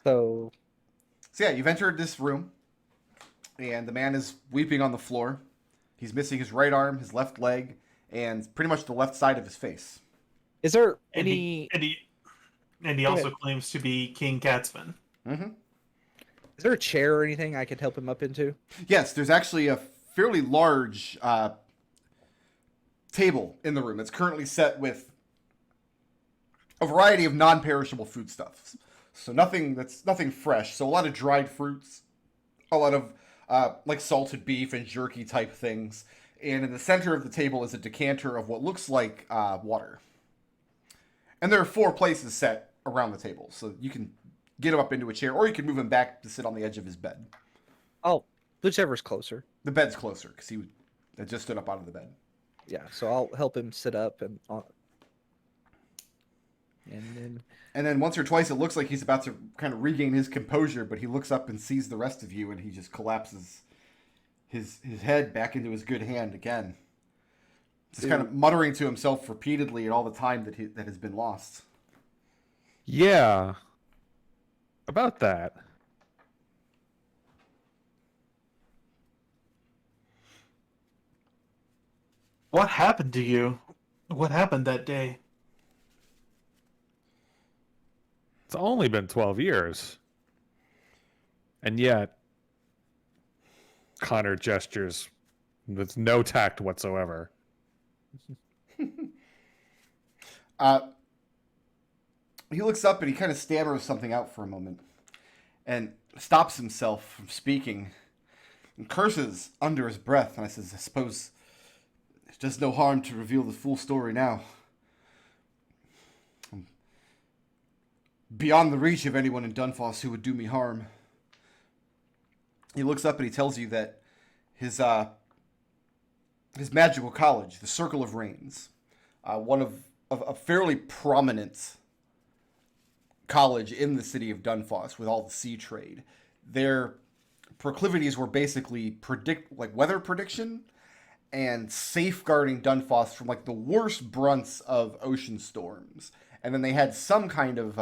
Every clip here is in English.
So, So yeah, you've entered this room, and the man is weeping on the floor. He's missing his right arm, his left leg, and pretty much the left side of his face. is there And he any? and he and he Go also ahead. claims to be King Catsman. Mm-hmm. Is there a chair or anything I could help him up into? Yes, there's actually a fairly large table in the room. It's currently set with a variety of non-perishable foodstuffs. So nothing fresh. So a lot of dried fruits, a lot of like salted beef and jerky type things. And in the center of the table is a decanter of what looks like water. And there are four places set around the table, so you can get him up into a chair, or you can move him back to sit on the edge of his bed. Oh, whichever's closer. The bed's closer because he had just stood up out of the bed. Yeah, so I'll help him sit up and then And then once or twice, it looks like he's about to kind of regain his composure, but he looks up and sees the rest of you, and he just collapses his head back into his good hand again. Just kind of muttering to himself repeatedly at all the time that has been lost. Yeah, about that. What happened to you? What happened that day? It's only been 12 years. And yet, Connor gestures with no tact whatsoever. Uh, he looks up and he kind of stammers something out for a moment and stops himself from speaking and curses under his breath. And I says, I suppose it does no harm to reveal the full story now. I'm beyond the reach of anyone in Dunfoss who would do me harm. He looks up and he tells you that his magical college, the Circle of Rains, one of a fairly prominent college in the city of Dunfoss with all the sea trade. Their proclivities were basically like weather prediction and safeguarding Dunfoss from like the worst brunts of ocean storms. And then they had some kind of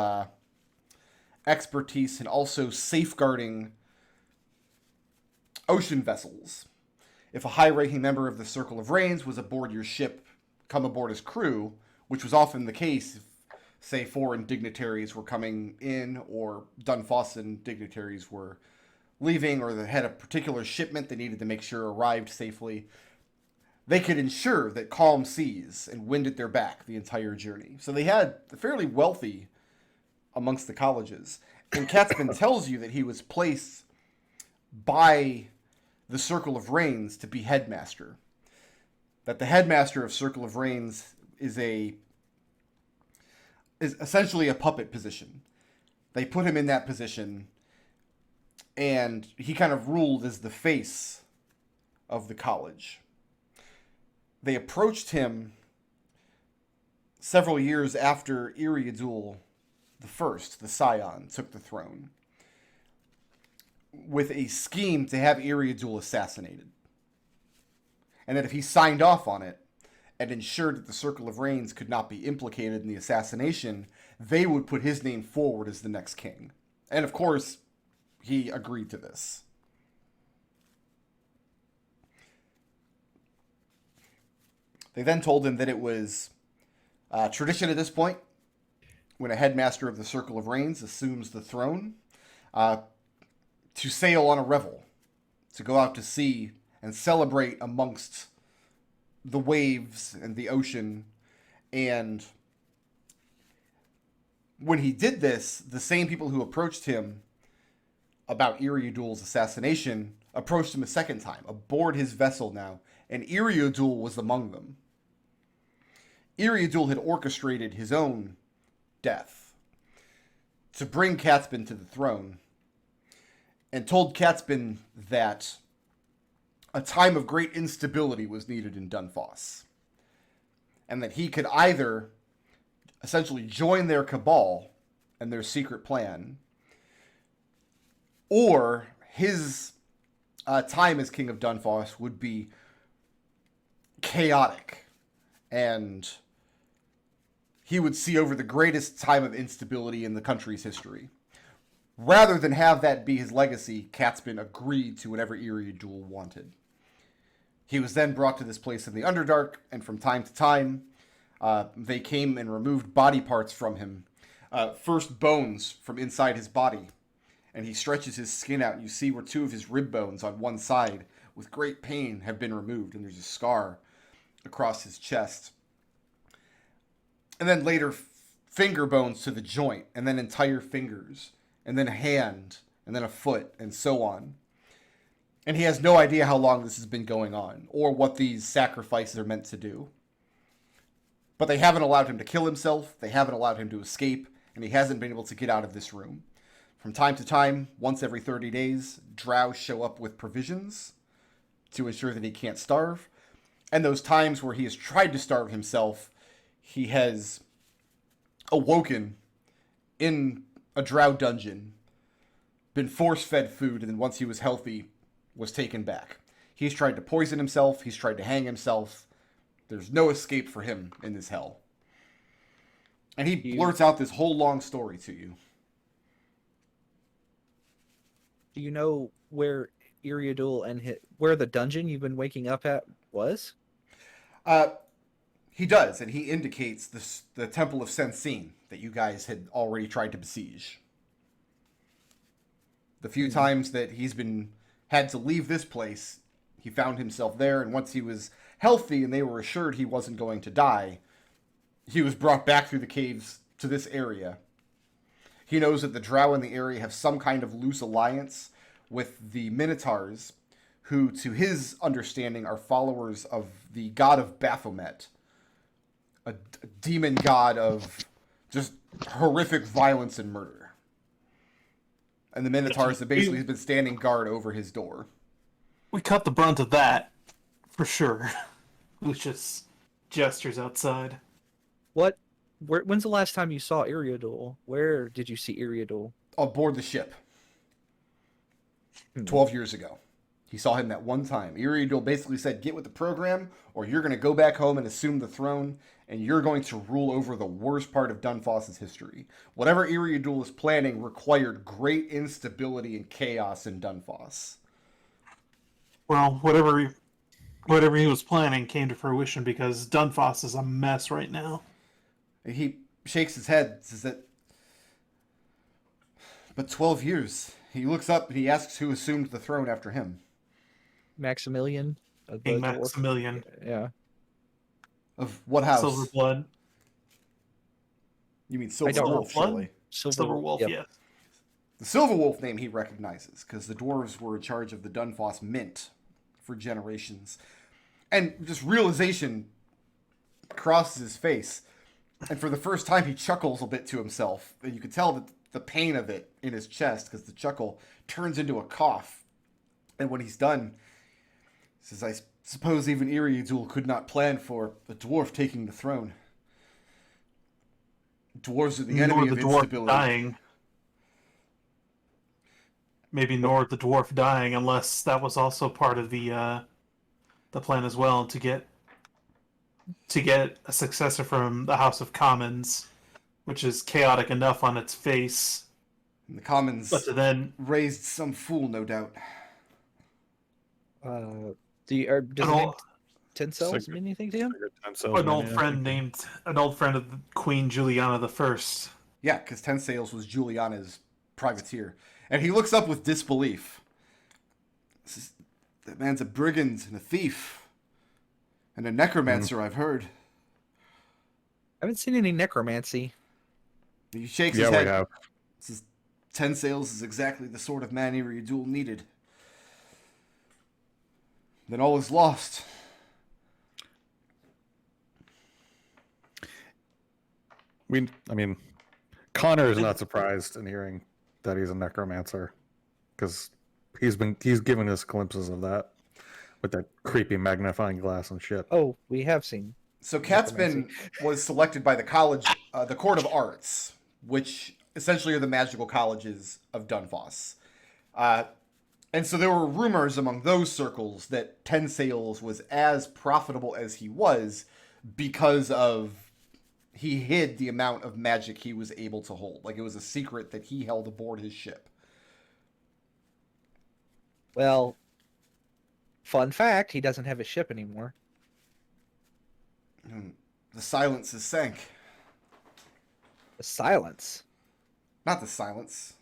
expertise in also safeguarding ocean vessels. If a high-ranking member of the Circle of Rains was aboard your ship, come aboard as crew, which was often the case if, say, foreign dignitaries were coming in or Dunfossan dignitaries were leaving or they had a particular shipment they needed to make sure arrived safely, they could ensure that calm seas and wind at their back the entire journey. So they had fairly wealthy amongst the colleges. And Catsman tells you that he was placed by the Circle of Rains to be headmaster. That the headmaster of Circle of Rains is essentially a puppet position. They put him in that position, and he kind of ruled as the face of the college. They approached him several years after Iriadul the First, the Scion, took the throne, with a scheme to have Iriadul assassinated. And that if he signed off on it and ensured that the Circle of Rains could not be implicated in the assassination, they would put his name forward as the next king. And of course, he agreed to this. They then told him that it was tradition at this point, when a headmaster of the Circle of Rains assumes the throne, to sail on a revel, to go out to sea and celebrate amongst the waves and the ocean. And when he did this, the same people who approached him about Iriadul's assassination approached him a second time, aboard his vessel now, and Iriadul was among them. Iriadul had orchestrated his own death to bring Catsman to the throne, and told Catsman that a time of great instability was needed in Dunfoss, and that he could either essentially join their cabal and their secret plan, or his time as King of Dunfoss would be chaotic, and he would see over the greatest time of instability in the country's history. Rather than have that be his legacy, Catsman agreed to whatever Iriadul wanted. He was then brought to this place in the Underdark, and from time to time, they came and removed body parts from him. First bones from inside his body. And he stretches his skin out, and you see where two of his rib bones on one side, with great pain, have been removed, and there's a scar across his chest. And then later, finger bones to the joint, and then entire fingers, and then a hand, and then a foot, and so on. And he has no idea how long this has been going on, or what these sacrifices are meant to do. But they haven't allowed him to kill himself, they haven't allowed him to escape, and he hasn't been able to get out of this room. From time to time, once every 30 days, drow show up with provisions to ensure that he can't starve. And those times where he has tried to starve himself, he has awoken in a drow dungeon, been force-fed food, and then once he was healthy, was taken back. He's tried to poison himself, he's tried to hang himself. There's no escape for him in this hell. And he blurts out this whole long story to you. Do you know where Iriadul and where the dungeon you've been waking up at was? He does, and he indicates the Temple of Sensine that you guys had already tried to besiege. The few times that he's had to leave this place, he found himself there, and once he was healthy and they were assured he wasn't going to die, he was brought back through the caves to this area. He knows that the drow in the area have some kind of loose alliance with the Minotaurs, who, to his understanding, are followers of the god of Baphomet, a demon god of just horrific violence and murder. And the Minotaurs have basically been standing guard over his door. We cut the brunt of that, for sure. Lucius gestures outside. When's the last time you saw Iriadul? Where did you see Iriadul? Aboard the ship. 12 years ago. He saw him that one time. Iriadul basically said, get with the program, or you're going to go back home and assume the throne, and you're going to rule over the worst part of Dunfoss's history. Whatever Iriadul is planning required great instability and chaos in Dunfoss. Well, whatever he was planning came to fruition because Dunfoss is a mess right now. He shakes his head, says that, but 12 years. He looks up and he asks who assumed the throne after him. Maximilian? King Maximilian. Yeah. Of what house? Silverblood. You mean Silver Wolf, surely? Silver Wolf, yep. yes. The Silver Wolf name he recognizes, because the dwarves were in charge of the Dunfoss Mint for generations. And just realization crosses his face. And for the first time, he chuckles a bit to himself. And you can tell that the pain of it in his chest, because the chuckle turns into a cough. And when he's done, he says, I suppose even Iriadul could not plan for a dwarf taking the throne. Dwarves are the enemy of instability. Dying. Maybe nor the dwarf dying, unless that was also part of the plan as well, to get a successor from the House of Commons, which is chaotic enough on its face. And the Commons raised some fool, no doubt. Does the name Tencels mean anything to him? An old friend of Queen Juliana I. Yeah, because Tencels was Juliana's privateer. And he looks up with disbelief. That man's a brigand and a thief. And a necromancer, I've heard. I haven't seen any necromancy. He shakes his head. We have. Says, Tencels is exactly the sort of man Iriadul needed. Then all is lost. I mean, Connor is not surprised in hearing that he's a necromancer, because he's given us glimpses of that with that creepy magnifying glass and shit. Oh, we have seen. So Catsman was selected by the college, the Court of Arts, which essentially are the magical colleges of Dunfoss. And so there were rumors among those circles that Tencels was as profitable as he was because of he hid the amount of magic he was able to hold. Like it was a secret that he held aboard his ship. Well, fun fact, he doesn't have a ship anymore. The silence is sank. The silence. Not the silence.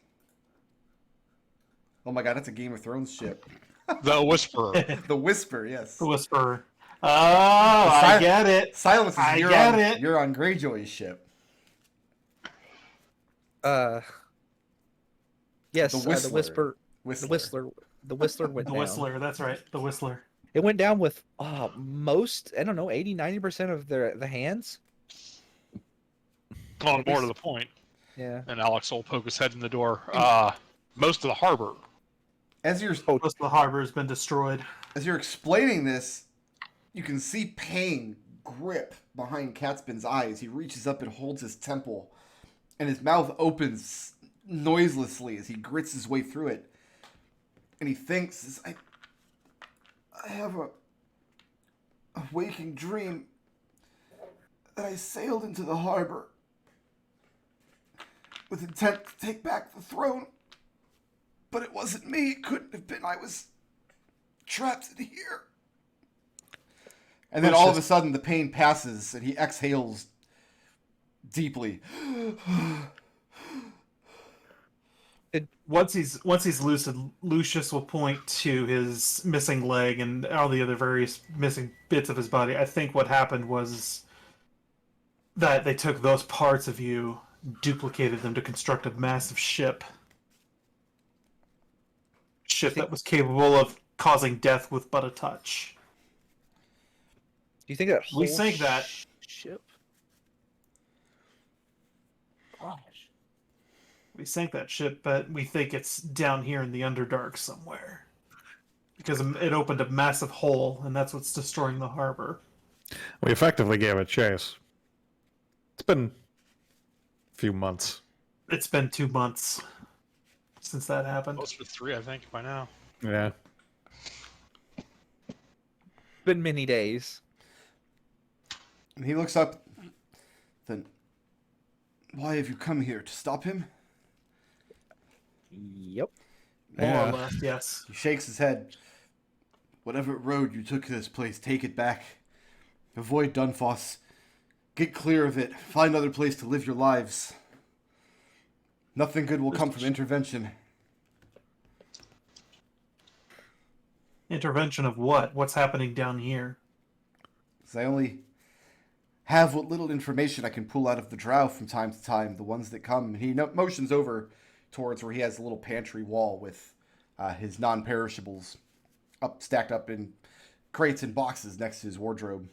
Oh my god, that's a Game of Thrones ship. The Whisperer. The Whisper, yes. The Whisperer. Oh, I get it. Silence is I get it. You're on Greyjoy's ship. Yes, The the Whistler. Whisper. Whistler. The Whistler. The Whistler went The down. Whistler, that's right. The Whistler. It went down with most, I don't know, 80-90% of the hands. On more to the point. Yeah. And Alex will poke his head in the door. Most of the harbor. As you're Most of the harbor has been destroyed. As you're explaining this, you can see pain grip behind Catspin's eyes. He reaches up and holds his temple, and his mouth opens noiselessly as he grits his way through it. And he thinks, I have a waking dream that I sailed into the harbor with intent to take back the throne. But it wasn't me. It couldn't have been. I was trapped in here. And then all of a sudden the pain passes and he exhales deeply. Once he's lucid, Lucius will point to his missing leg and all the other various missing bits of his body. I think what happened was that they took those parts of you, duplicated them to construct a massive ship. That was capable of causing death with but a touch. Do you think that We whole sank that ship? Gosh. We sank that ship, but we think it's down here in the Underdark somewhere. Because it opened a massive hole, and that's what's destroying the harbor. We effectively gave it chase. It's been a few months. It's been 2 months since that happened. Close to 3, I think, by now. Yeah. Been many days. And he looks up. Then, why have you come here? To stop him? Yep. More Yeah. or less, yes. He shakes his head. Whatever road you took to this place, take it back. Avoid Dunfoss. Get clear of it. Find another place to live your lives. Nothing good will come from intervention. Intervention of what? What's happening down here? 'Cause I only have what little information I can pull out of the drow from time to time, the ones that come. And he motions over towards where he has a little pantry wall with his non-perishables stacked up in crates and boxes next to his wardrobe.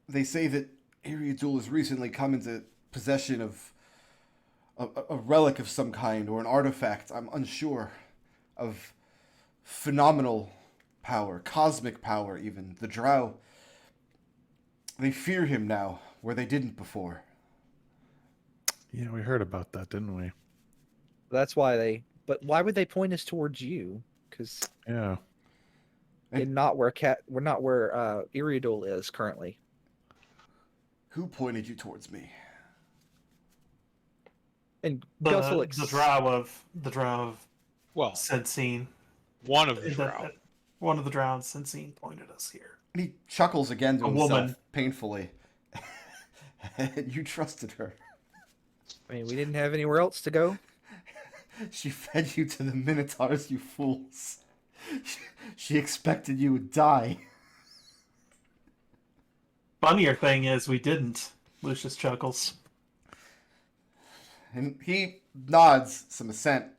They say that Eriadul has recently come into possession of a relic of some kind or an artifact. I'm unsure. Of phenomenal power, cosmic power even. The drow, they fear him now where they didn't before. Yeah, we heard about that, didn't we? That's why they. But why would they point us towards you? Because Yeah. we're not where Eriadul is currently. Who pointed you towards me? And The Gustavus. drow of Well, Sensine. one of the drow. One of the drow of Sensine pointed us here. And he chuckles again to A himself, woman. painfully. And you trusted her. I mean, we didn't have anywhere else to go. She fed you to the Minotaurs, you fools. She expected you would die. Funnier thing is we didn't. Lucius chuckles. And he nods some assent.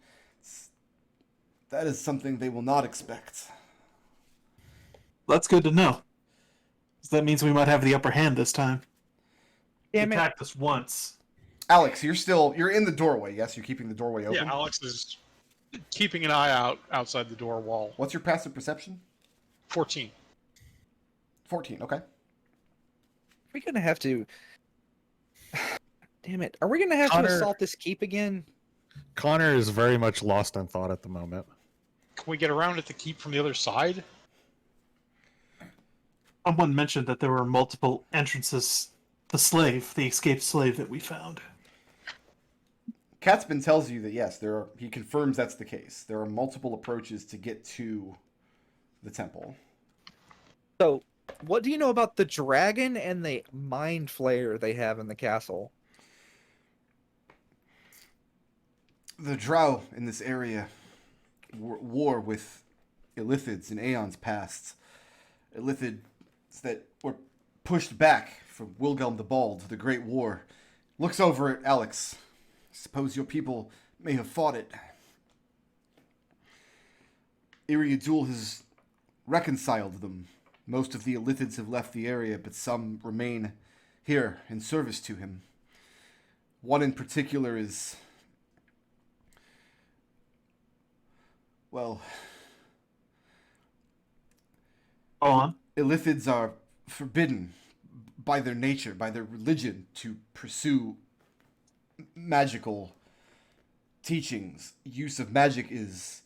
That is something they will not expect. That's good to know. That means we might have the upper hand this time. Damn He it. attacked us once. Alex, you're in the doorway, yes? You're keeping the doorway open? Yeah, Alex is keeping an eye out outside the door wall. What's your passive perception? 14. 14, okay. We're gonna have to. Damn it! Are we gonna have Connor- to assault this keep again? Connor is very much lost in thought at the moment. Can we get around at the keep from the other side? Someone mentioned that there were multiple entrances the escaped slave that we found. Catsman tells you that yes, he confirms that's the case. There are multiple approaches to get to the temple. So, what do you know about the dragon and the mind flayer they have in the castle? The drow in this area war with Illithids in aeons past. Illithids that were pushed back from Wilgelm the Bald, the Great War. Looks over at Alex. Suppose your people may have fought it. Iriadul has reconciled them. Most of the Illithids have left the area, but some remain here in service to him. One in particular is... well... Go on. Illithids are forbidden by their nature, by their religion, to pursue magical teachings. Use of magic is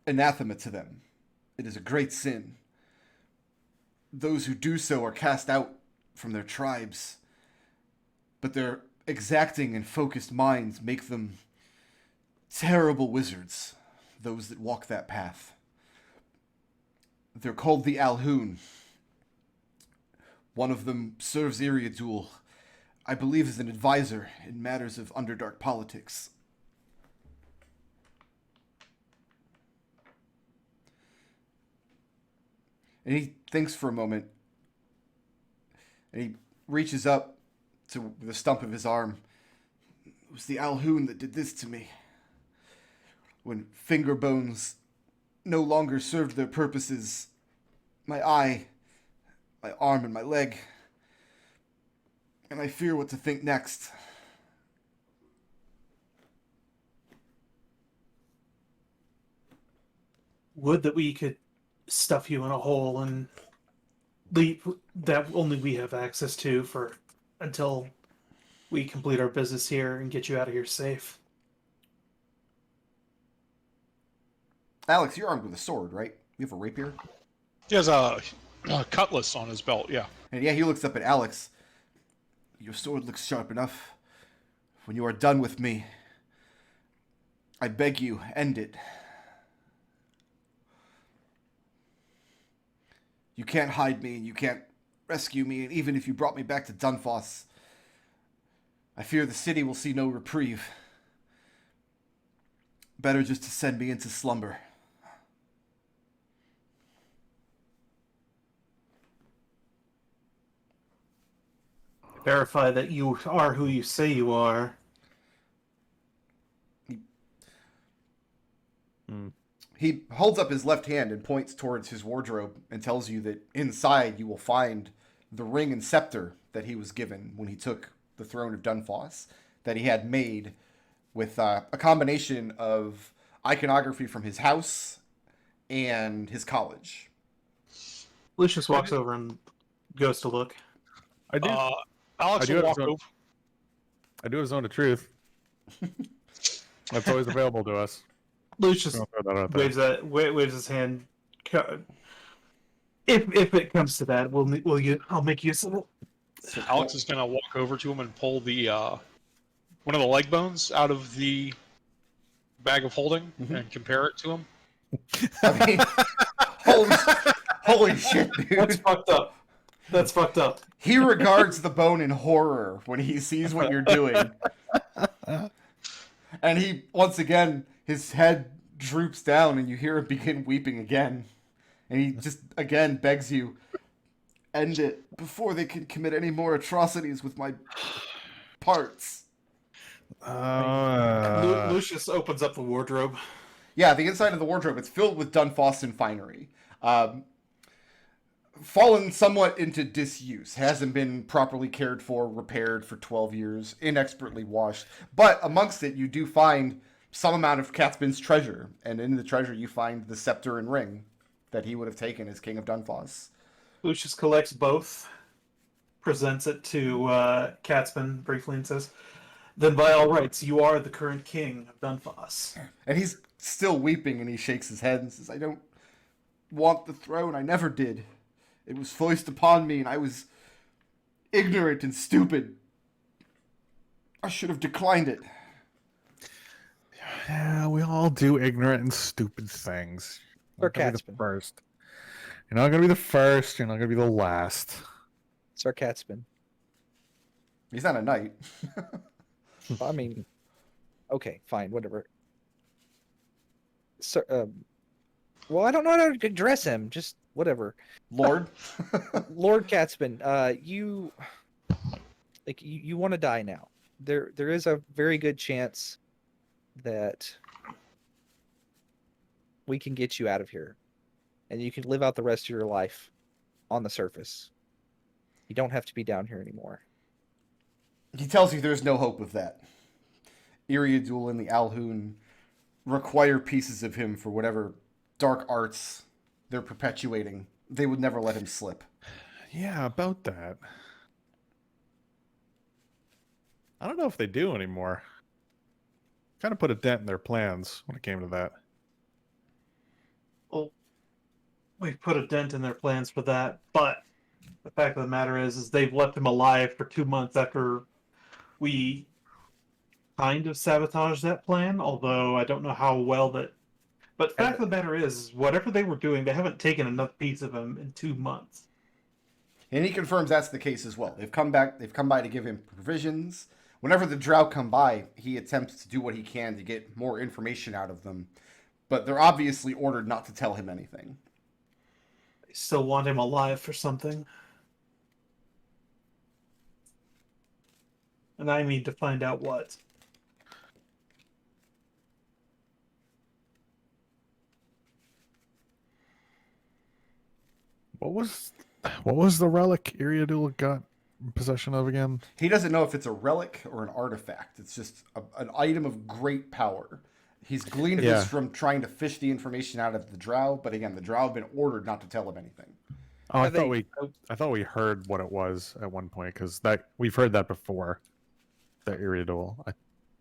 anathema to them. It is a great sin. Those who do so are cast out from their tribes, but their exacting and focused minds make them terrible wizards, those that walk that path. They're called the Alhoun. One of them serves Iriadul, I believe as an advisor in matters of Underdark politics. And he thinks for a moment, and he reaches up to the stump of his arm. It was the Alhoun that did this to me. When finger bones no longer served their purposes, my eye, my arm, and my leg, and I fear what to think next. Would that we could stuff you in a hole and leave that only we have access to for until we complete our business here and get you out of here safe. Alex, you're armed with a sword, right? You have a rapier? He has a cutlass on his belt, yeah. And yeah, he looks up at Alex. Your sword looks sharp enough. When you are done with me, I beg you, end it. You can't hide me, and you can't rescue me, and even if you brought me back to Dunfoss, I fear the city will see no reprieve. Better just to send me into slumber. Verify that you are who you say you are. He holds up his left hand and points towards his wardrobe and tells you that inside you will find the ring and scepter that he was given when he took the throne of Dunfoss, that he had made with a combination of iconography from his house and his college. Lucius walks over and goes to look. I do. Alex I do will have walk some- over. I do have Zone of Truth. That's always available to us. Lucius I'll throw that out there. waves his hand. If it comes to that, I'll make use of it. So Alex is going to walk over to him and pull the one of the leg bones out of the bag of holding and compare it to him. I mean, holy shit, That's dude. fucked up. That's fucked up. He regards the bone in horror when he sees what you're doing. And he, once again, his head droops down and you hear him begin weeping again. And he just, again, begs you, end it before they can commit any more atrocities with my parts. Lucius opens up the wardrobe. Yeah, the inside of the wardrobe, it's filled with Dunfoston finery. Fallen somewhat into disuse, hasn't been properly cared for, repaired for 12 years, inexpertly washed. But amongst it, you do find some amount of Catsbin's treasure, and in the treasure you find the scepter and ring that he would have taken as King of Dunfoss. Lucius collects both, presents it to Catsbin briefly, and says, "Then by all rights, you are the current king of Dunfoss." And he's still weeping, and he shakes his head and says, I don't want the throne, I never did. It was foisted upon me, and I was ignorant and stupid. I should have declined it. Yeah, we all do ignorant and stupid things. You're not gonna be the Sarcaspin. first. You're not gonna be the first. You're not gonna be the last. Sarcaspin. He's not a knight. I mean, okay, fine, whatever. Sir, well, I don't know how to address him. Just whatever. Lord? Lord Catspin, you want to die now. There is a very good chance that we can get you out of here, and you can live out the rest of your life on the surface. You don't have to be down here anymore. He tells you there's no hope of that. Iriadul and the Alhun require pieces of him for whatever dark arts they're perpetuating. They would never let him slip. Yeah, about that. I don't know if they do anymore. Kind of put a dent in their plans when it came to that. Well, we put a dent in their plans for that, but the fact of the matter is they've left him alive for 2 months after we kind of sabotaged that plan, although I don't know how well that... But the fact of the matter is, whatever they were doing, they haven't taken enough piece of him in 2 months. And he confirms that's the case as well. They've come by to give him provisions. Whenever the Drow come by, he attempts to do what he can to get more information out of them. But they're obviously ordered not to tell him anything. They still want him alive for something. And I need to find out what. What was the relic Iriadul got in possession of again? He doesn't know if it's a relic or an artifact. It's just an item of great power. He's gleaned Yeah. this from trying to fish the information out of the Drow, but again, the Drow have been ordered not to tell him anything. Oh, I Are they- thought we heard what it was at one point because that we've heard that before. That Iriadul.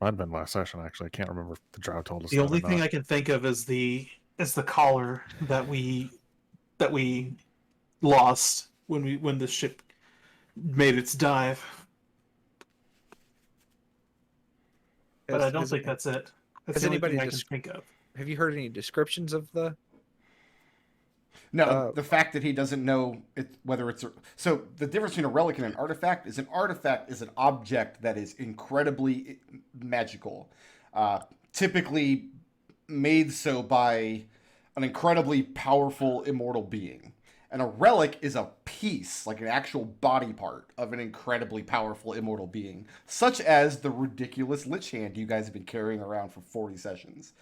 Might have been last session actually. I can't remember if the Drow told us. The only thing I can think of is the collar that we lost when the ship made its dive. But I don't think that's it. That's has the only anybody thing I can just- think of. Have you heard any descriptions of the? No, the fact that he doesn't know whether it's so the difference between a relic and an artifact is an object that is incredibly magical, typically made so by an incredibly powerful immortal being, and a relic is a piece, like an actual body part of an incredibly powerful immortal being, such as the ridiculous Lich Hand you guys have been carrying around for 40 sessions.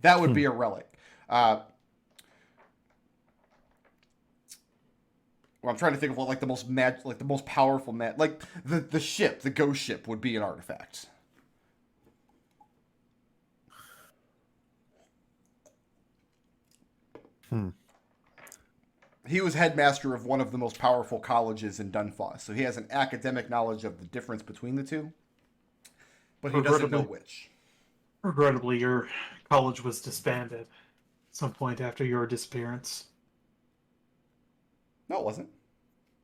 That would be a relic. Well, I'm trying to think of what like the most powerful like the ship, the ghost ship would be an artifact. He was headmaster of one of the most powerful colleges in Dunfoss, so he has an academic knowledge of the difference between the two, but he doesn't know which. Regrettably, your college was disbanded at some point after your disappearance. No, it wasn't.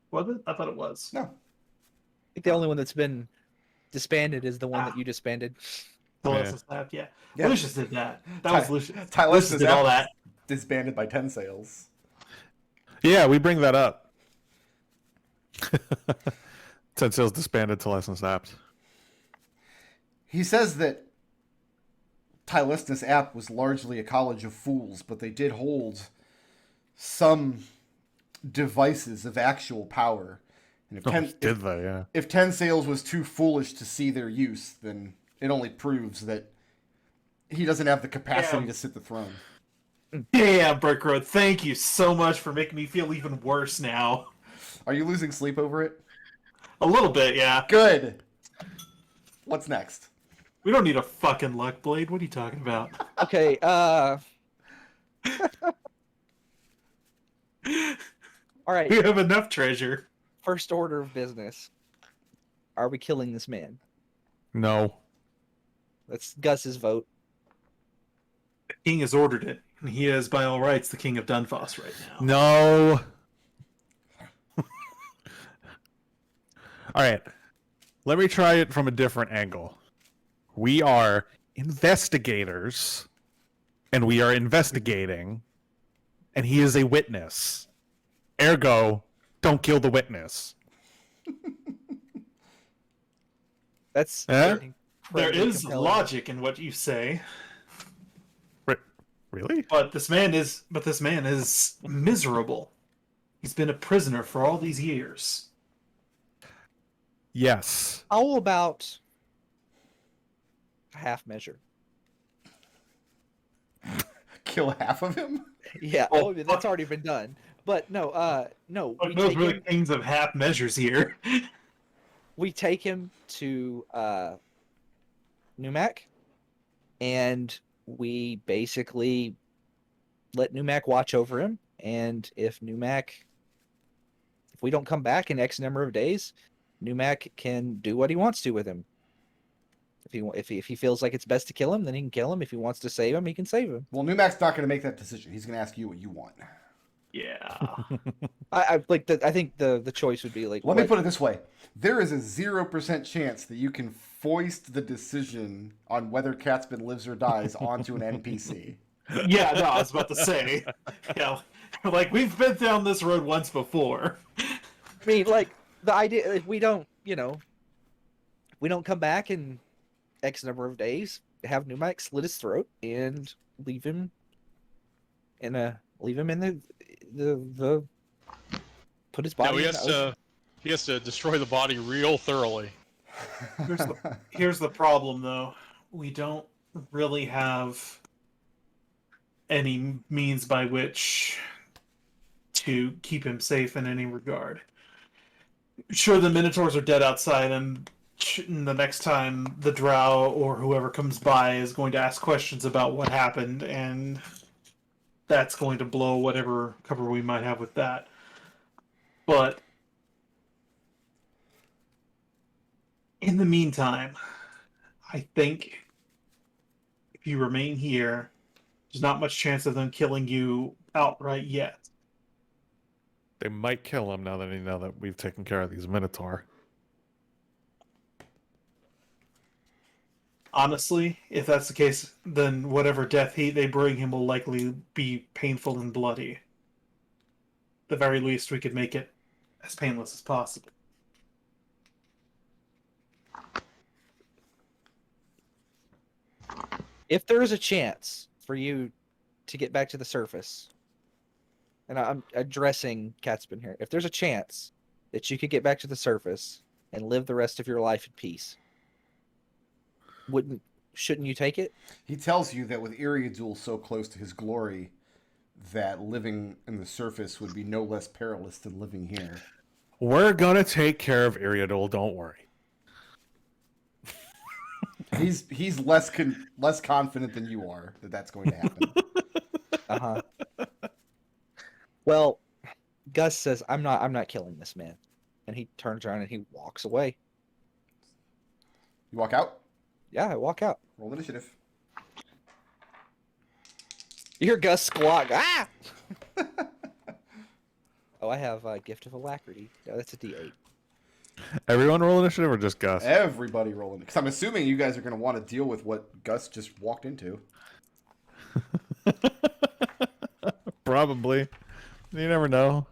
Was it? I thought it was. No. I think the only one that's been disbanded is the one that you disbanded. Lucius left, yeah. Yeah. Lucius did that. That was Lucius. Lucius Lucius did all that. Disbanded by 10 Sails. Yeah, we bring that up. Tensail's disbanded to Lesson Snapped. He says that Tylesnus App was largely a college of fools, but they did hold some devices of actual power. And if 10 Sails was too foolish to see their use, then it only proves that he doesn't have the capacity to sit the throne. Yeah, Burkroad, thank you so much for making me feel even worse now. Are you losing sleep over it? A little bit, yeah. Good. What's next? We don't need a fucking luck blade. What are you talking about? Okay, all right. We have enough treasure. First order of business. Are we killing this man? No. That's Gus's vote. The king has ordered it, and he is, by all rights, the king of Dunfoss right now. No. All right. Let me try it from a different angle. We are investigators, and we are investigating, and he is a witness. Ergo, don't kill the witness. That's There incredibly is compelling. logic in what you say, Really? but this man is miserable. He's been a prisoner for all these years. Yes. How about a half measure? Kill half of him? Yeah, Oh, that's already been done. But no, no. But those were the kings of half measures here. We take him to Numac, and we basically let Numac watch over him. And if we don't come back in X number of days, Numac can do what he wants to with him. If he feels like it's best to kill him, then he can kill him. If he wants to save him, he can save him. Well, Numac's not going to make that decision. He's going to ask you what you want. Yeah. I think the choice would be like. Let me put it this way: there is a 0% chance that you can foist the decision on whether Catsman lives or dies onto an NPC. Yeah, no, I was about to say. Yeah, like we've been down this road once before. I mean, like the idea if we don't come back in X number of days, have Numac slit his throat and leave him in the put his body. No, he has to destroy the body real thoroughly. Here's the problem, though. We don't really have any means by which to keep him safe in any regard. Sure, the Minotaurs are dead outside, and the next time the Drow or whoever comes by is going to ask questions about what happened, and that's going to blow whatever cover we might have with that. But in the meantime, I think if you remain here, there's not much chance of them killing you outright yet. They might kill him now that we've taken care of these Minotaur. Honestly, if that's the case, then whatever death they bring him will likely be painful and bloody. At the very least, we could make it as painless as possible. If there is a chance for you to get back to the surface, and I'm addressing Catsman here, if there's a chance that you could get back to the surface and live the rest of your life in peace, shouldn't you take it? He tells you that with Iriadul so close to his glory, that living in the surface would be no less perilous than living here. We're gonna take care of Iriadul, don't worry. He's less confident than you are that that's going to happen. Uh-huh. Well, Gus says, I'm not killing this man. And he turns around and he walks away. You walk out? Yeah, I walk out. Roll initiative. You hear Gus squawk. Ah! Oh, I have a Gift of Alacrity. No, that's a D8. Everyone roll initiative or just Gus? Everybody rolling. Because I'm assuming you guys are going to want to deal with what Gus just walked into. Probably. You never know.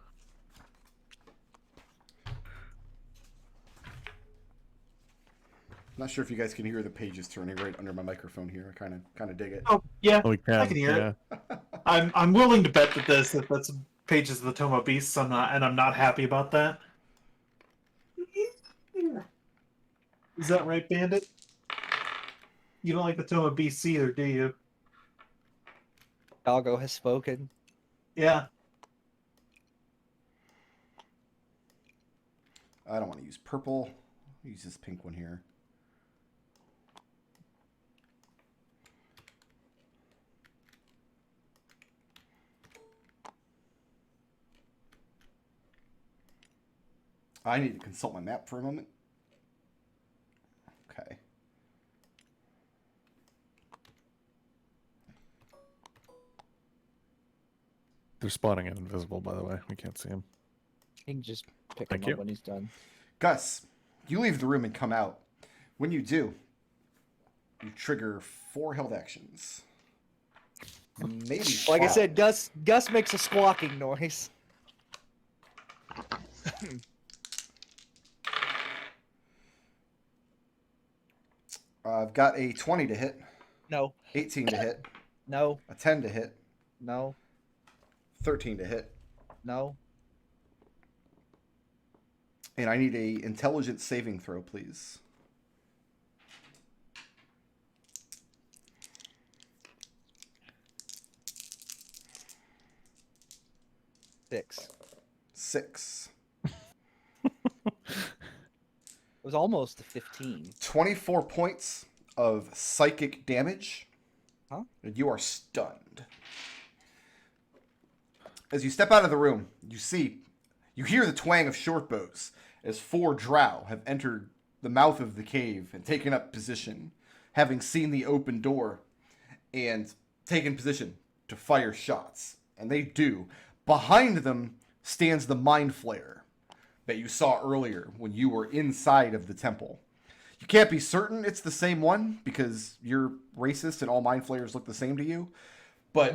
Not sure if you guys can hear the pages turning right under my microphone here. I kind of dig it. Oh, yeah, We can. I can hear it. I'm willing to bet that that's pages of the Tome of Beasts. I'm not happy about that. Is that right, Bandit? You don't like the Tome of Beasts either, do you? Doggo has spoken. Yeah. I don't want to use purple. I'll use this pink one here. I need to consult my map for a moment. Okay. They're spawning in invisible, by the way. We can't see him. He can just pick Thank him you. up when he's done. Gus, You leave the room and come out. When you do, you trigger 4 held actions. Maybe Like I 5. said, Gus makes a squawking noise. I've got a 20 to hit, No, 18 to hit, no, a 10 to hit, no, 13 to hit, no. and I need a intelligence saving throw, please. Six. 6. It was almost a 15. 24 points of psychic damage. Huh? And you are stunned. As you step out of the room, you hear the twang of short bows as 4 drow have entered the mouth of the cave and taken up position, having seen the open door and taken position to fire shots. And they do. Behind them stands the mind flayer that you saw earlier when you were inside of the temple. You can't be certain it's the same one because you're racist and all mind flayers look the same to you, but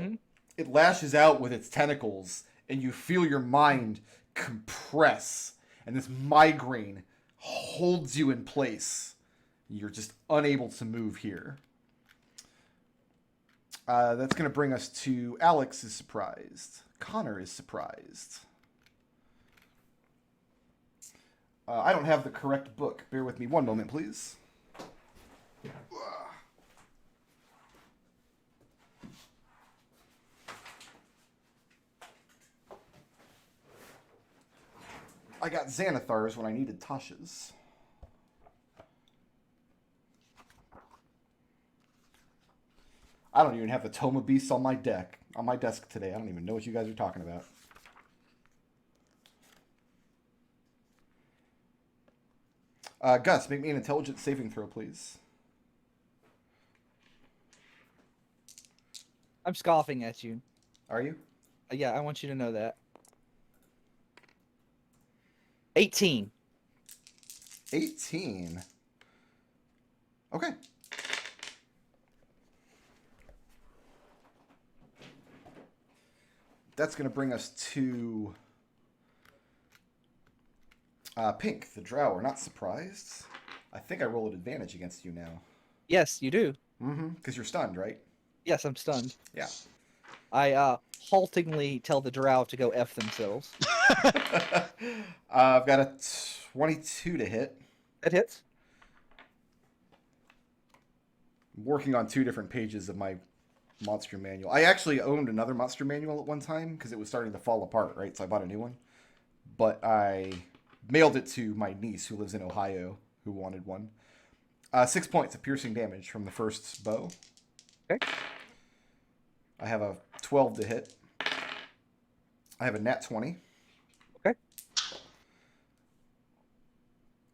it lashes out with its tentacles and you feel your mind compress and this migraine holds you in place. You're just unable to move here. That's going to bring us to Alex is surprised. Connor is surprised. I don't have the correct book. Bear with me one moment, please. I got Xanathar's when I needed Tasha's. I don't even have the Tome of Beasts on my desk today. I don't even know what you guys are talking about. Gus, make me an intelligence saving throw, please. I'm scoffing at you. Are you? Yeah, I want you to know that. 18. 18. Okay. That's going to bring us to Pink, the drow. Are not surprised. I think I roll an advantage against you now. Yes, you do. Mm-hmm. Because you're stunned, right? Yes, I'm stunned. Yeah. I haltingly tell the drow to go F themselves. I've got a 22 to hit. That hits. I'm working on 2 different pages of my monster manual. I actually owned another monster manual at one time because it was starting to fall apart, right? So I bought a new one. But I mailed it to my niece who lives in Ohio who wanted one. 6 points of piercing damage from the first bow. Okay. I have a 12 to hit. I have a nat 20. Okay.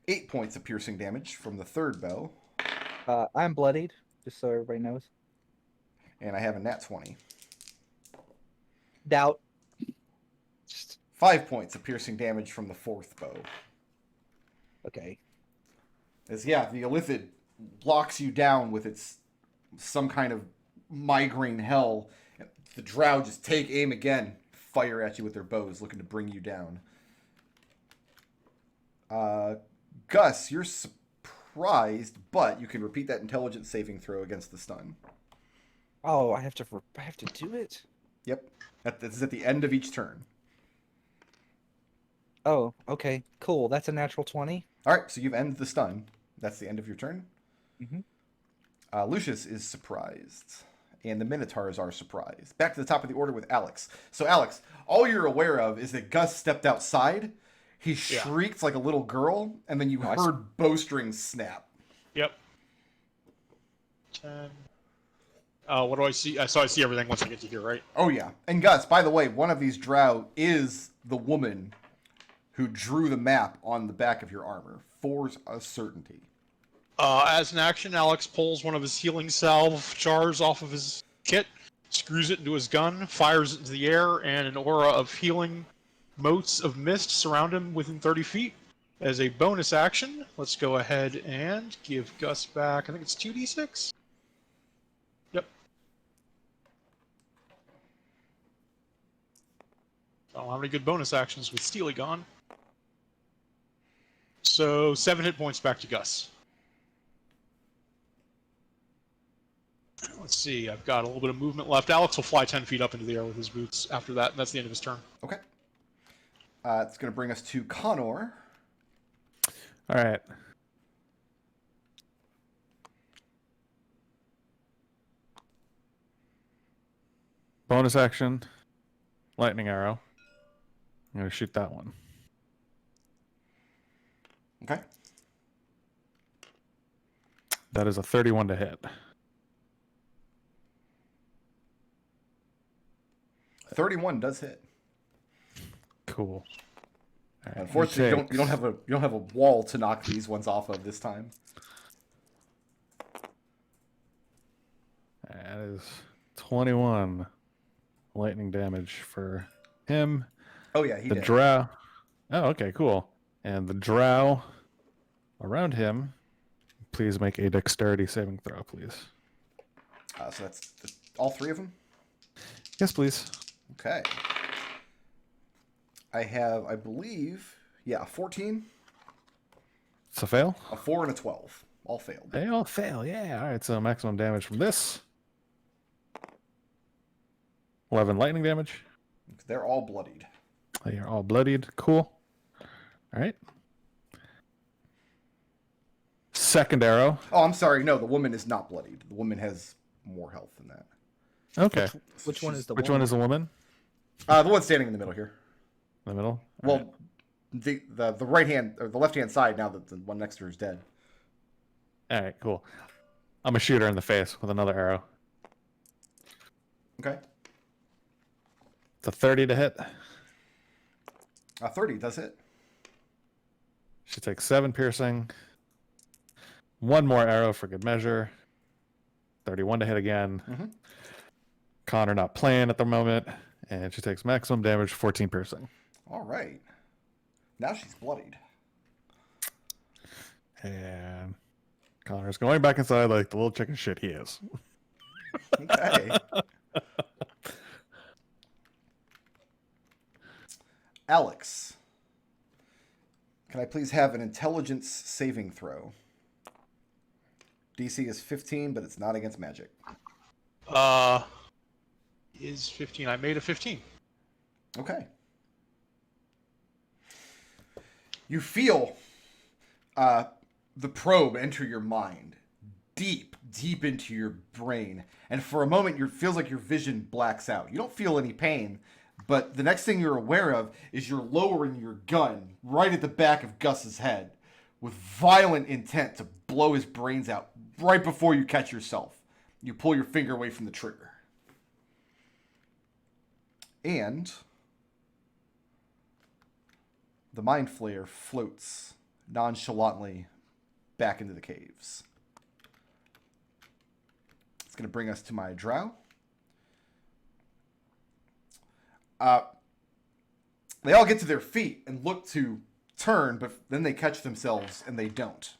8 points of piercing damage from the third bow. I'm bloodied, just so everybody knows. And I have a nat 20. Doubt. 5 points of piercing damage from the fourth bow. Okay. As the Illithid locks you down with its some kind of migraine hell. The drow just take aim again, fire at you with their bows, looking to bring you down. Gus, you're surprised, but you can repeat that intelligence saving throw against the stun. Oh, I have to do it. Yep, this is at the end of each turn. Oh, okay, cool. That's a natural 20. All right, so you've ended the stun. That's the end of your turn. Mm-hmm. Lucius is surprised, and the Minotaurs are surprised. Back to the top of the order with Alex. So, Alex, all you're aware of is that Gus stepped outside. He shrieked like a little girl, and then you heard bowstrings snap. Yep. 10. What do I see? So I see everything once I get to here, right? Oh, yeah. And Gus, by the way, one of these drow is the woman who drew the map on the back of your armor, for a certainty. As an action, Alex pulls one of his healing salve jars off of his kit, screws it into his gun, fires it into the air, and an aura of healing motes of mist surround him within 30 feet. As a bonus action, let's go ahead and give Gus back, I think it's 2d6? Yep. I don't have any good bonus actions with Steely gone. So 7 hit points back to Gus. Let's see, I've got a little bit of movement left. Alex will fly 10 feet up into the air with his boots after that, and that's the end of his turn. Okay. It's going to bring us to Connor. All right. Bonus action, lightning arrow. I'm going to shoot that one. Okay. That is a 31 to hit. 31 does hit. Cool. All right, Unfortunately, you don't have a wall to knock these ones off of this time. That is 21 lightning damage for him. Oh yeah, he The did. drow. Oh, okay, cool. And the drow around him, please make a dexterity saving throw, please. So that's all 3 of them? Yes, please. Okay. I have, I believe, a 14, It's a fail. a 4, and a 12. All failed. They all fail, yeah. All right, so maximum damage from this. 11 lightning damage. They're all bloodied. They are all bloodied. Cool. All right. Second arrow. Oh, I'm sorry. No, the woman is not bloodied. The woman has more health than that. Okay. Which one is the Which woman? one is the woman? The one standing in the middle here. In the middle? Well, All the right hand or the left hand side. Now that the one next to her is dead. right, cool. I'm going to shoot her in the face with another arrow. Okay. It's a 30 to hit. 30 does hit. She takes 7 piercing. One more arrow for good measure. 31 to hit again. Mhm. Connor not playing at the moment. And she takes maximum damage, 14 piercing. All right. Now she's bloodied. And Connor's going back inside like the little chicken shit he is. Okay. Alex, can I please have an intelligence saving throw? DC is 15, but it's not against magic. Is 15. I made a 15. Okay. You feel the probe enter your mind, deep into your brain, and for a moment, it feels like your vision blacks out. You don't feel any pain, but the next thing you're aware of is you're lowering your gun right at the back of Gus's head with violent intent to blow his brains out right before you catch yourself. You pull your finger away from the trigger. And the Mind Flayer floats nonchalantly back into the caves. It's going to bring us to my drow. They all get to their feet and look to turn, but then they catch themselves and they don't.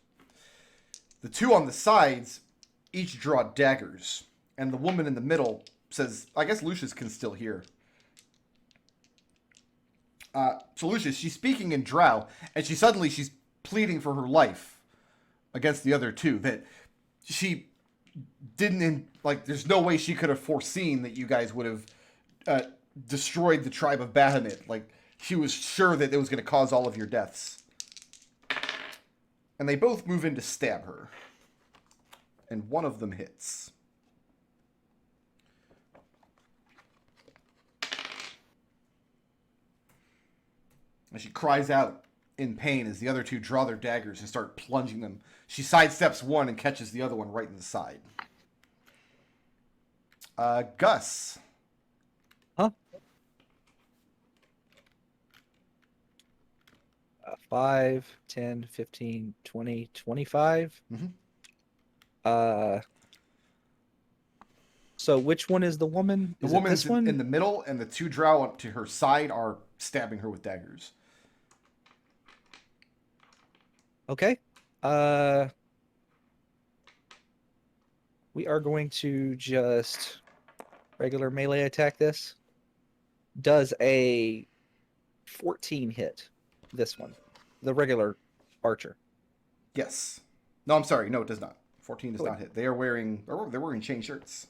The 2 on the sides each draw daggers, and the woman in the middle says, I guess Lucius can still hear. So Lucius, she's speaking in drow, and she's pleading for her life against the other 2, that she didn't, there's no way she could have foreseen that you guys would have destroyed the tribe of Bahamut. She was sure that it was going to cause all of your deaths. And they both move in to stab her. And one of them hits. And she cries out in pain as the other 2 draw their daggers and start plunging them. She sidesteps one and catches the other one right in the side. Gus. Huh? 5, 10, 15, 20, 25. Mhm. So which one is the woman? The Is it woman's this one? in the middle, and the 2 drow up to her side are stabbing her with daggers. Okay. We are going to just regular melee attack this. Does a 14 hit this one? The regular archer. Yes. No, I'm sorry. No, it does not. 14 does Oh, wait. not hit. They're wearing chain shirts.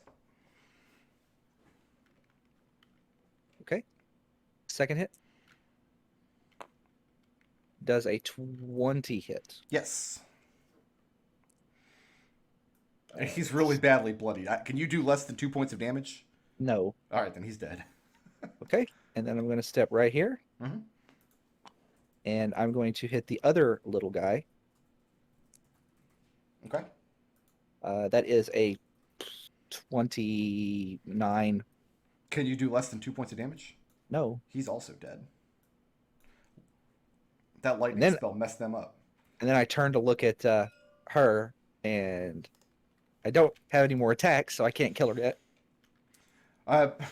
Okay. Second hit. Does a 20 hit. Yes. And he's really badly bloodied. Can you do less than 2 points of damage? No. All right, then he's dead. Okay. And then I'm going to step right here. Mhm. And I'm going to hit the other little guy. Okay. That is a 29. Can you do less than 2 points of damage? No. He's also dead. That lightning Then- spell messed them up. And then I turn to look at her, and I don't have any more attacks, so I can't kill her yet.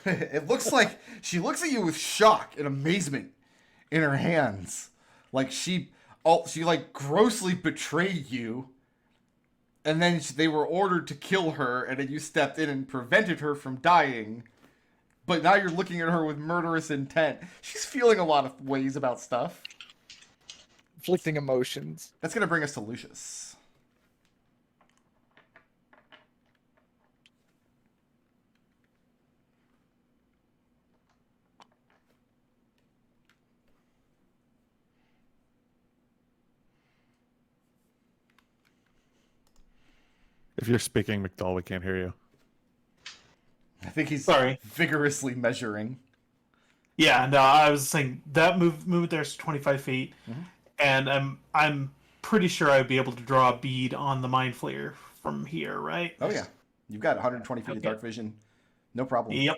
It looks like she looks at you with shock and amazement in her hands, like she like grossly betrayed you, and then they were ordered to kill her, and then you stepped in and prevented her from dying. But now you're looking at her with murderous intent. She's feeling a lot of ways about stuff. Inflicting emotions. That's gonna bring us to Lucius. If you're speaking, McDohl, we can't hear you. I think he's Sorry. vigorously measuring. Yeah, no, I was saying that movement there's 25 feet, Mhm. and I'm pretty sure I'd be able to draw a bead on the mind flayer from here, right? Oh yeah, you've got 120 feet of Okay. dark vision, no problem. Yep.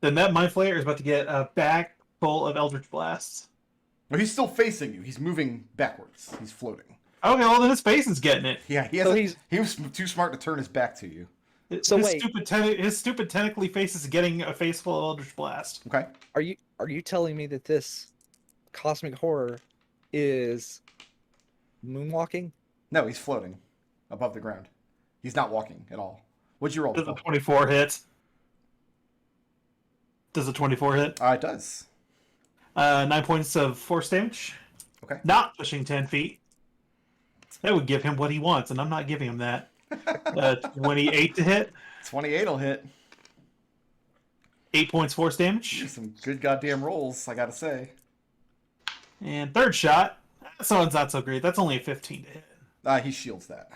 Then that mind flayer is about to get a bag full of Eldritch blasts. But he's still facing you. He's moving backwards. He's floating. Okay, well then his face is getting it. Yeah, So he was too smart to turn his back to you. So his wait. his stupid tentacly face is getting a face full of Eldritch blast. Okay. Are you telling me that this cosmic horror is moonwalking? No, he's floating above the ground. He's not walking at all. What'd you roll? Does a Nicole? 24 hit? Does a 24 hit? It does. 9 points of force damage. Okay. Not pushing 10 feet. That would give him what he wants, and I'm not giving him that. 28 to hit. 28 will hit. 8 points force damage. Some good goddamn rolls, I gotta say. And third shot. That one's not so great. That's only a 15 to hit. He shields that.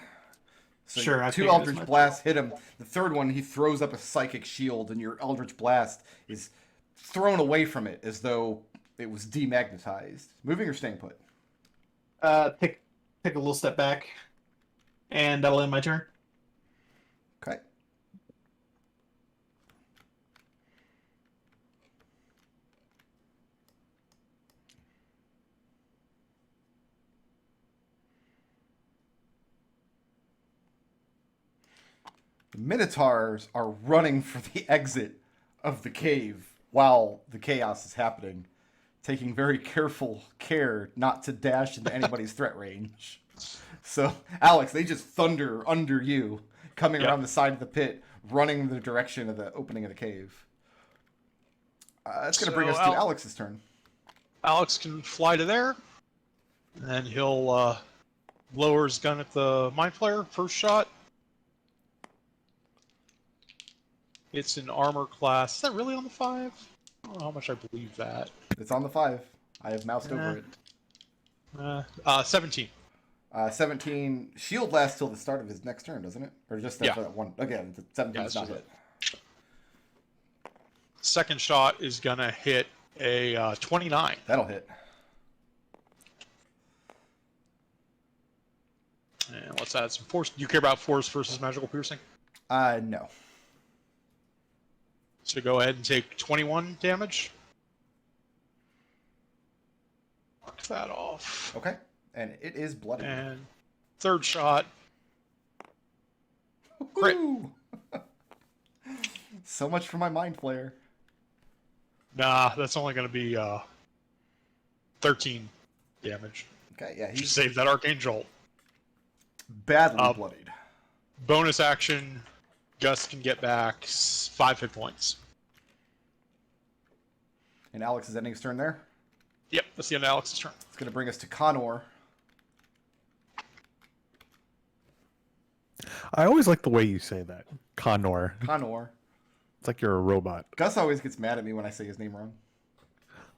So Sure, I two figured as Eldritch much. Blasts hit him. The third one, he throws up a psychic shield, and your Eldritch Blast is thrown away from it as though it was demagnetized. Moving or staying put? Take a little step back. And that'll end my turn. Okay. The Minotaurs are running for the exit of the cave while the chaos is happening, taking very careful care not to dash into anybody's threat range. So, Alex, they just thunder under you, coming Yep. around the side of the pit, running in the direction of the opening of the cave. That's going to bring us to Alex's turn. Alex can fly to there, and then he'll lower his gun at the mind flayer. First shot. It's an armor class. Is that really on the 5? I don't know how much I believe that. It's on the 5. I have moused over it. 17. 17. Shield lasts till the start of his next turn, doesn't it? Or just Yeah. for that one? Again, the 17 is Yeah, not it's hit. Second shot is gonna hit a 29. That'll hit. And let's add some force. Do you care about force versus magical piercing? No. So go ahead and take 21 damage. Mark that off. Okay. And it is bloody. And third shot. Crit. Woo! So much for my mind flayer. Nah, that's only going to be 13 damage. Okay, yeah, Just he's save that arcane jolt. badly bloodied. Bonus action, Gus can get back 5 hit points. And Alex is ending his turn there. Yep, that's the end of Alex's turn. It's going to bring us to Connor. I always like the way you say that. Connor. Connor. It's like you're a robot. Gus always gets mad at me when I say his name wrong.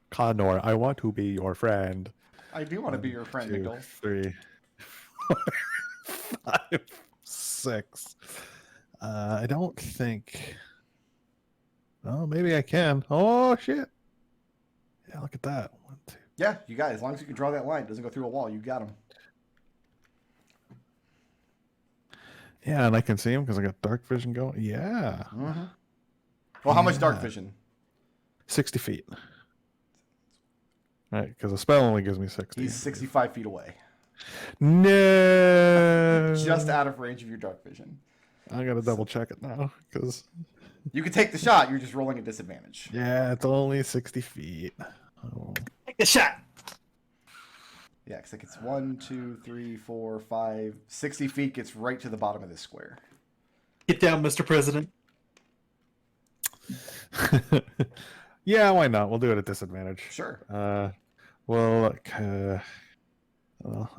Connor, I want to be your friend. I do want to be your friend, 2, McDohl. 3, 4, 5, 6. I don't think. Oh, maybe I can. Oh shit! Yeah, look at that. 1, 2. Yeah, you got it. As long as you can draw that line, it doesn't go through a wall, you got him. Yeah, and I can see him because I got dark vision going. Yeah. Mm-hmm. Well, how much dark vision? 60 feet. Right, because the spell only gives me 60. He's 65 feet away. No. Just out of range of your dark vision. I gotta double check it now because. You can take the shot, you're just rolling a disadvantage. Yeah, it's only 60 feet. Oh. Take the shot. Yeah, because like it's 1, 2, 3, 4, 5, 60 feet gets right to the bottom of this square. Get down, Mr. President. Yeah, why not? We'll do it at disadvantage. Sure. Well, it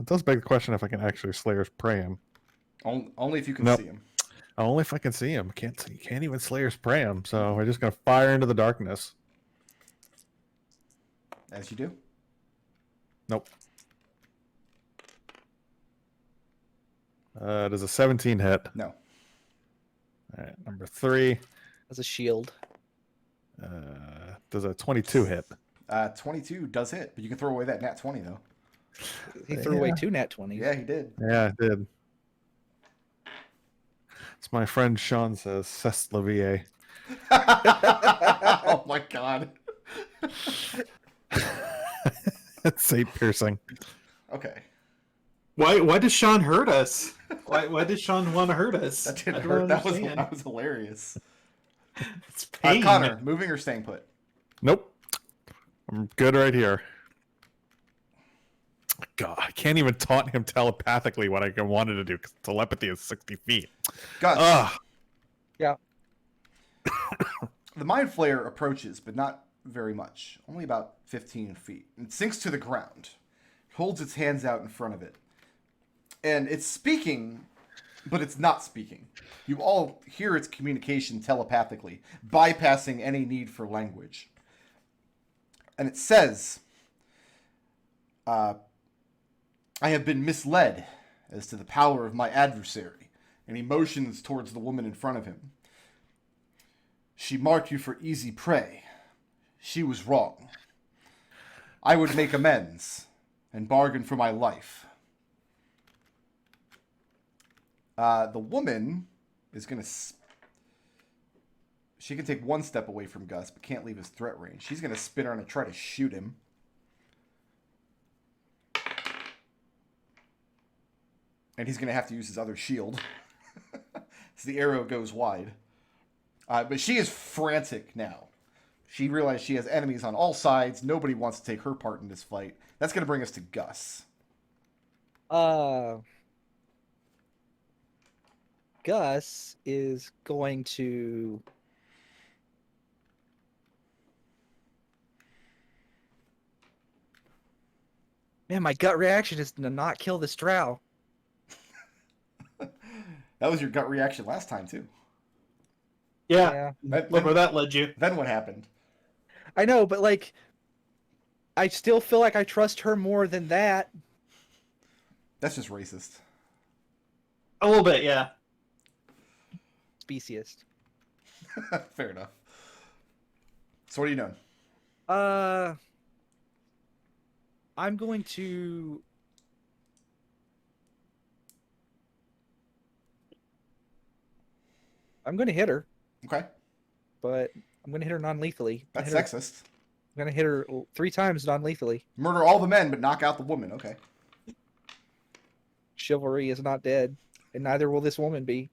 does beg the question if I can actually Slayer's Prey him. Only if you can Nope. see him. Only if I can see him. Can't even Slayer's Prey him. So we're just gonna fire into the darkness. As you do. Nope. Does a 17 hit? No. All right, number 3. As a shield. Does a 22 hit? 22 does hit, but you can throw away that nat 20 though. He threw away 2 nat 20s. Yeah, he did. Yeah, it did. It's my friend Sean says, "C'est la vie." Oh my god. That's 8 piercing. Okay. Why does Sean hurt us? Why does Sean want to hurt us? That didn't I don't hurt. understand. That was hilarious. It's pain. Connor, moving or staying put? Nope. I'm good right here. God, I can't even taunt him telepathically what I wanted to do because telepathy is 60 feet. Gus. Ugh. Yeah. The Mind Flayer approaches, but not very much. Only about 15 feet. It sinks to the ground. Holds its hands out in front of it. And it's speaking, but it's not speaking. You all hear its communication telepathically, bypassing any need for language. And it says, I have been misled as to the power of my adversary. And he motions towards the woman in front of him. She marked you for easy prey. She was wrong. I would make amends and bargain for my life. The woman is going to... She can take 1 step away from Gus, but can't leave his threat range. She's going to spin around and try to shoot him. And he's going to have to use his other shield. So the arrow goes wide. But she is frantic now. She realized she has enemies on all sides. Nobody wants to take her part in this fight. That's going to bring us to Gus. Gus is going to... Man, my gut reaction is to not kill this drow. That was your gut reaction last time, too. Yeah. Then, Look where that led you. then what happened? I know, but like, I still feel like I trust her more than that. That's just racist. A little bit, yeah. Speciest. Fair enough. So what are you doing? I'm going to... I'm going to hit her, Okay. but I'm going to hit her non-lethally. That's I'm sexist. going to hit her 3 times non-lethally. Murder all the men, but knock out the woman. Okay. Chivalry is not dead, and neither will this woman be.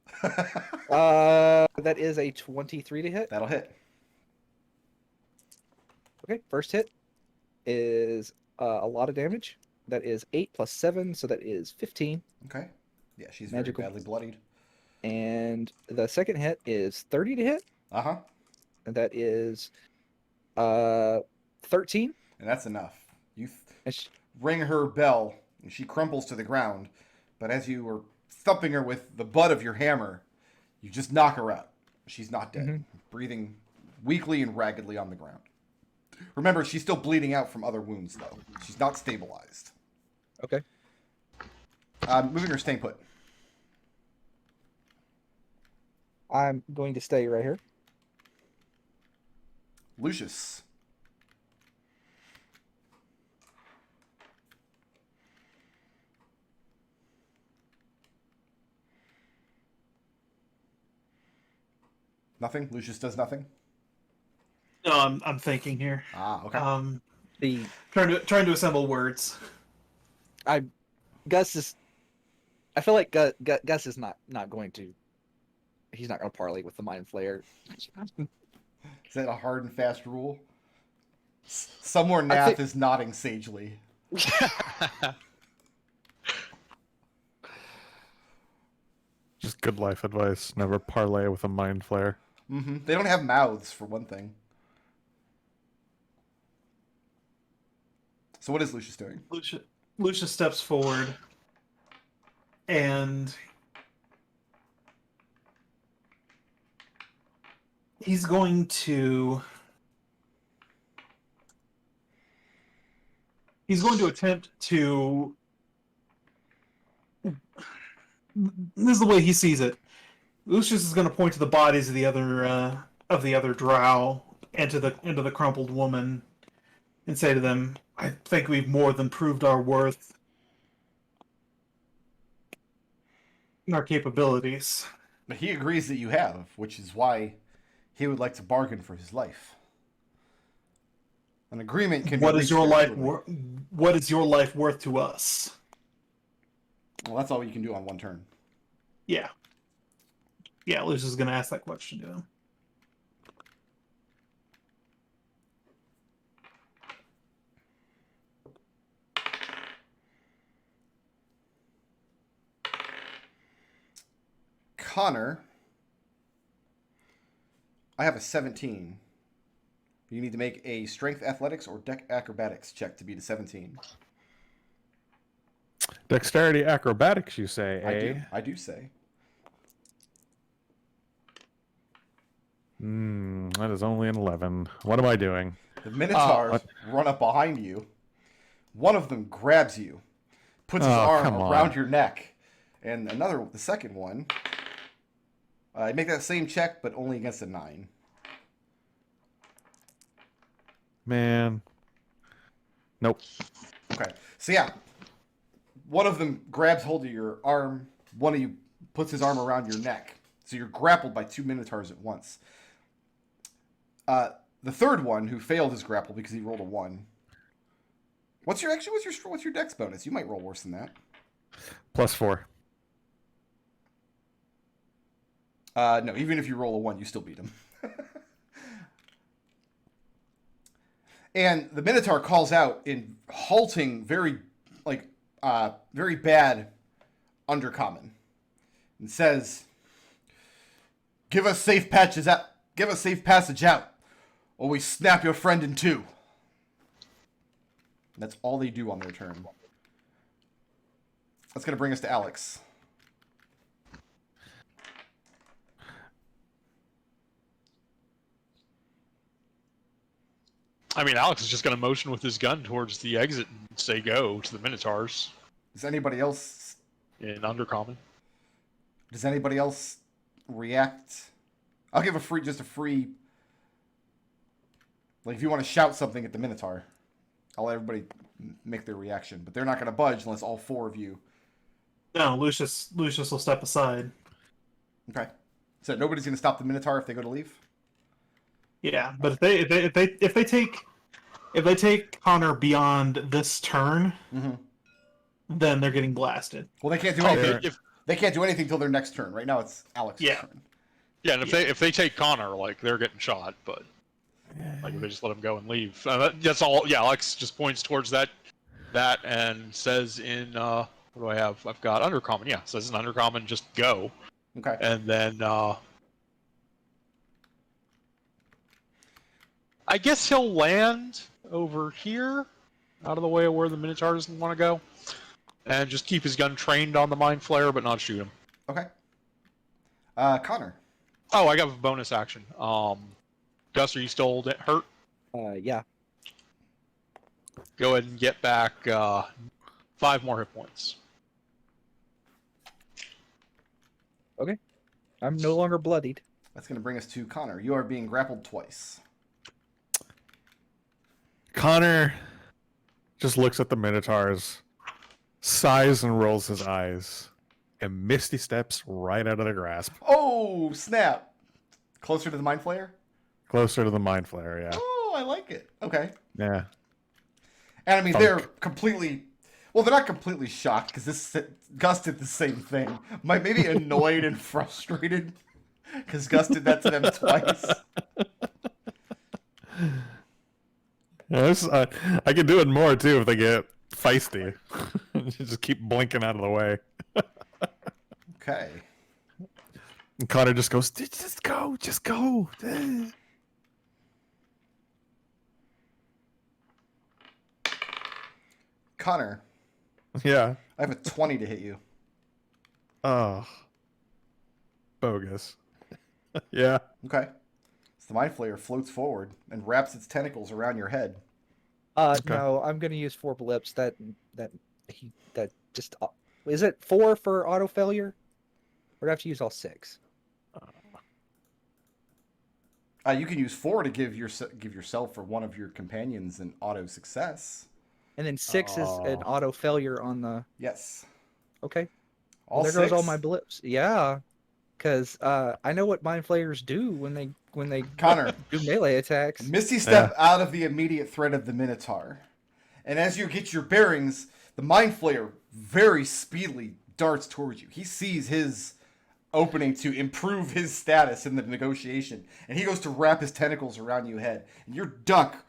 That is a 23 to hit. That'll hit. Okay, first hit is a lot of damage. That is 8 plus 7, so that is 15. Okay. Yeah, she's Magical. very badly bloodied. And the second hit is 30 to hit, Uh-huh. and that is 13. And that's enough. You And she- ring her bell, and she crumples to the ground. But as you were thumping her with the butt of your hammer, you just knock her out. She's not dead, breathing weakly and raggedly on the ground. Remember, she's still bleeding out from other wounds, though. She's not stabilized. Okay. Moving or staying put? I'm going to stay right here. Lucius. Nothing? Lucius does nothing? No, I'm thinking here. Ah, okay. The Trying to assemble words. Gus is. I feel like Gus is not going to. He's not going to parley with the Mind Flayer. Is that a hard and fast rule? Somewhere Nath is nodding sagely. Just good life advice. Never parlay with a mind flare. Mm-hmm. They don't have mouths, for one thing. So what is Lucius doing? Lucius steps forward and he's going to attempt to, this is the way he sees it. Lucius is going to point to the bodies of the other drow and to the crumpled woman and say to them, I think we've more than proved our worth and our capabilities. But he agrees that you have, which is why he would like to bargain for his life. An agreement can be What is reached your very life quickly. what is your life worth to us? Well, that's all you can do on one turn. Yeah. Yeah, Lucius is going to ask that question to him. Connor, I have a 17. You need to make a strength athletics or deck acrobatics check to beat a 17. Dexterity acrobatics, you say, eh? I do say. That is only an 11. What am I doing? The Minotaurs run up behind you. One of them grabs you, puts his arm come on. around your neck, and the second one, make that same check, but only against a 9. Man. Nope. Okay, so yeah, one of them grabs hold of your arm. One of you puts his arm around your neck, so you're grappled by 2 Minotaurs at once. The third one, who failed his grapple because he rolled a 1. What's your dex bonus? You might roll worse than that. +4. No, even if you roll a 1, you still beat him. And the Minotaur calls out in halting, very bad undercommon, and says, "Give us safe passage out, or we snap your friend in two." That's all they do on their turn. That's going to bring us to Alex. I mean, Alex is just going to motion with his gun towards the exit and say go to the Minotaurs Does anybody else in Undercommon. react? I'll give a free. Like, if you want to shout something at the Minotaur, I'll let everybody make their reaction. But they're not going to budge unless all 4 of you. No, Lucius will step aside. Okay. So nobody's going to stop the Minotaur if they go to leave? Yeah, but if they take Connor beyond this turn, then they're getting blasted. Well, they can't do anything. They can't do anything until their next turn. Right now, it's Alex's turn. Yeah, and if they take Connor, like, they're getting shot, but like if they just let him go and leave. That's all. Yeah, Alex just points towards that that and says in what do I have? I've got undercommon. Yeah, says in undercommon, just go. Okay. And then I guess he'll land over here, out of the way of where the Minotaur doesn't want to go, and just keep his gun trained on the Mind Flayer, but not shoot him. Okay. Connor. Oh, I got a bonus action. Gus, are you still hurt? Yeah. Go ahead and get back 5 more hit points. Okay. I'm no longer bloodied. That's going to bring us to Connor. You are being grappled twice. Connor just looks at the Minotaurs, sighs and rolls his eyes, and Misty steps right out of their grasp. Oh, snap. Closer to the Mind Flayer? Closer to the Mind Flayer, yeah. Oh, I like it. Okay. Yeah. And I mean, Thunk. they're completely... Well, they're not completely shocked, because Gus did the same thing. Maybe annoyed and frustrated, because Gus did that to them twice. Yeah, I can do it more, too, if they get feisty. Just keep blinking out of the way. Okay. And Connor just goes, just go, just go. Connor, Yeah. I have a 20 to hit you. Oh. Bogus. Yeah. Okay. So the Mind Flayer floats forward and wraps its tentacles around your head. Okay. No, I'm gonna use 4 blips. That just is it 4 for auto failure? Or do I have to use all 6? You can use 4 to give yourself or one of your companions an auto success. And then 6 is an Oh. auto failure on the. Yes. Okay. All There 6? goes all my blips. Yeah, because I know what mind flayers do when they Connor, do melee attacks. Misty step out of the immediate threat of the Minotaur. And as you get your bearings, the Mind Flayer very speedily darts towards you. He sees his opening to improve his status in the negotiation, and he goes to wrap his tentacles around your head, and you duck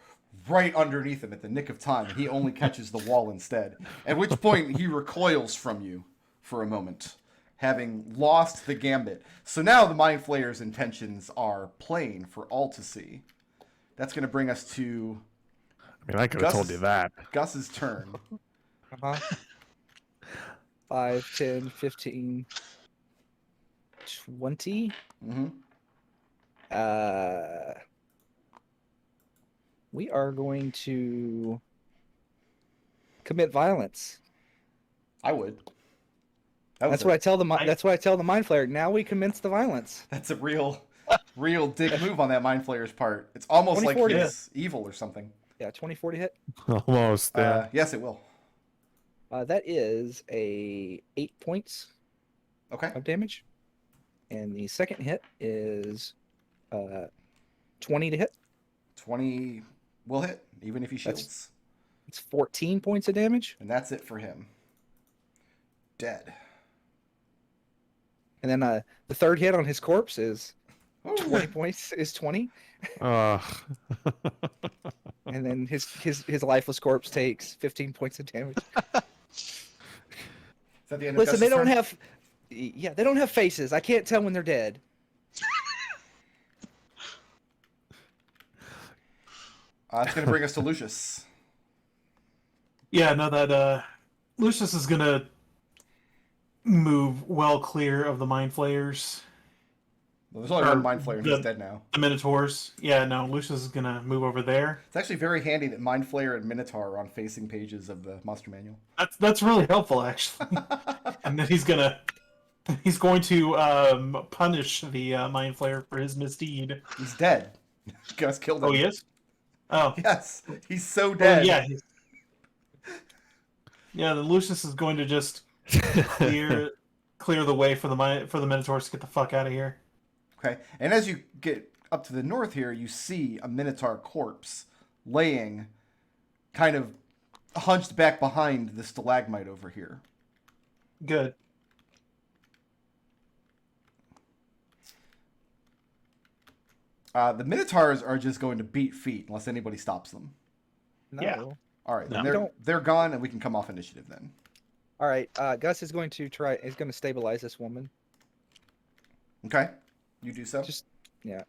right underneath him at the nick of time, and he only catches the wall instead. At which point he recoils from you for a moment, having lost the gambit. So now the Mind Flayer's intentions are plain for all to see. That's going to bring us to I mean, I could have told you that. Gus's turn. Uh-huh. 5, 10, 15, 20. Mm-hmm. We are going to commit violence. I would. That's what I tell the that's what I tell the mind flayer. Now we commence the violence. That's a real dick move on that Mind Flayer's part. It's almost like 24 he's evil or something. Yeah, 24 to hit. Almost. Yeah. Yes, it will. That is a 8 points Okay. of damage, and the second hit is 20 to hit. 20 will hit, even if he That's- shields. It's 14 points of damage, And that's it for him. Dead. and then the third hit on his corpse is Ooh. 20 points. Is 20, Ugh. and then his lifeless corpse takes 15 points of damage. Is that the end of Listen, Gus's they don't turn? have, yeah, they don't have faces. I can't tell when they're dead. It's going to bring us to Lucius. Yeah, no, that Lucius is gonna move well clear of the Mind Flayers, Well, there's only one Mind Flayer. He's the- dead now. the Minotaurs. Yeah, no, Lucius is gonna move over there. It's actually very handy that Mind Flayer and Minotaur are on facing pages of the Monster Manual. That's really helpful, actually. And then he's going to punish the Mind Flayer for his misdeed. He's dead. Gus killed him. Oh, he is? Oh, Yes, he's so oh dead. yeah. Yeah, then Lucius is going to just clear the way for the Minotaurs to get the fuck out of here. Okay, and as you get up to the north here, you see a Minotaur corpse laying kind of hunched back behind the stalagmite over here. Good. The Minotaurs are just going to beat feet unless anybody stops them. No. Yeah. All right, then No. they're gone, and we can come off initiative then. All right. Gus is going to try. Is going to stabilize this woman. Okay, you do so. Just yeah.